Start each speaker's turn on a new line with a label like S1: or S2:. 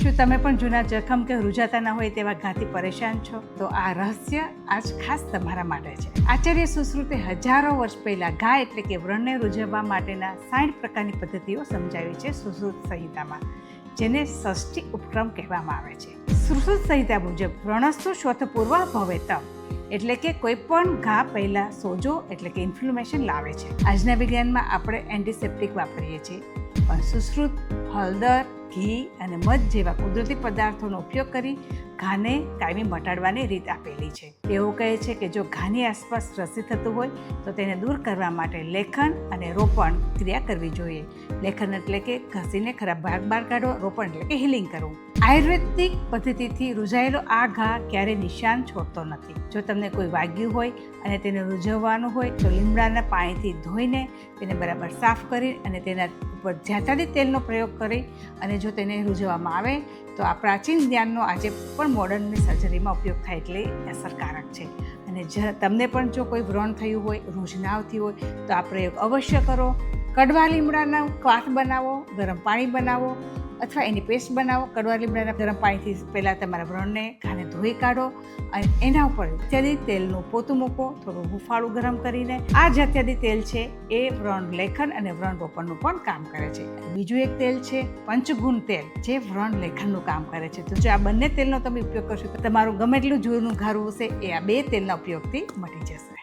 S1: શું તમે પણ જૂના જખમ કે રૂજાતા હોય તેવા ઘાથી પરેશાન છો? તો આ રહસ્ય આજ ખાસ તમારા માટે છે. આચાર્ય સુશ્રુતે હજારો વર્ષ પહેલા ઘા એટલે કે વ્રણને રૂઝવવા માટેના 60 પ્રકારની પદ્ધતિઓ સમજાવી છે સુશ્રુત સંહિતામાં, જેને ષષ્ઠી ઉપક્રમ કહેવામાં આવે છે. સુશ્રુત સંહિતા મુજબ વ્રણસ્તુ શોથપૂર્વ ભવેતમ એટલે કે કોઈ પણ ઘા પહેલા સોજો એટલે કે ઇન્ફ્લેમેશન લાવે છે. આજના વિજ્ઞાનમાં આપણે એન્ટિસેપ્ટિક વાપરીએ છીએ, પણ સુશ્રુત હળદર, ઘી અને મધ જેવા કુદરતી પદાર્થોનો ઉપયોગ કરી ઘાને કાયમી મટાડવાની રીત આપેલી છે. તેઓ કહે છે કે જો ઘાની આસપાસ રસી થતું હોય તો તેને દૂર કરવા માટે લેખન અને રોપણ ક્રિયા કરવી જોઈએ. લેખન એટલે કે ઘસીને ખરાબ ભાગ બહાર કાઢવો, રોપણ એટલે કે હિલિંગ કરવું. આયુર્વેદિક પદ્ધતિથી રૂઝાયેલો આ ઘા ક્યારેય નિશાન છોડતો નથી. જો તમને કોઈ વાગ્યું હોય અને તેને રૂઝવવાનું હોય તો લીમડાના પાણીથી ધોઈને તેને બરાબર સાફ કરી અને તેના ઉપર જાતાડી તેલનો પ્રયોગ કરી અને જો તેને રૂઝવવામાં આવે તો આ પ્રાચીન જ્ઞાનનો આજે પણ મોડર્ન સર્જરીમાં ઉપયોગ થાય એટલે અસરકારક છે. અને તમને પણ જો કોઈ વ્રણ થયું હોય, રૂઝ ના આવતી હોય તો આ પ્રયોગ અવશ્ય કરો. કડવા લીમડાના ક્વાથ બનાવો, ગરમ પાણી બનાવો અથવા એની પેસ્ટ બનાવો. કડવા લીમડાના ગરમ પાણીથી પહેલાં તમારા વ્રણને ઘાને ધોઈ કાઢો અને એના ઉપર અત્યાદી તેલનું પોતું મૂકો, થોડું હુંફાળું ગરમ કરીને. આ જે અત્યાદી તેલ છે એ વ્રણ લેખન અને વ્રણ રોપણનું પણ કામ કરે છે. બીજું એક તેલ છે પંચગુણ તેલ, જે વ્રણ લેખનનું કામ કરે છે. તો જો આ બંને તેલનો તમે ઉપયોગ કરશો તો તમારું ગમે એટલું જૂનું ઘારું હશે એ આ બે તેલના ઉપયોગથી મટી જશે.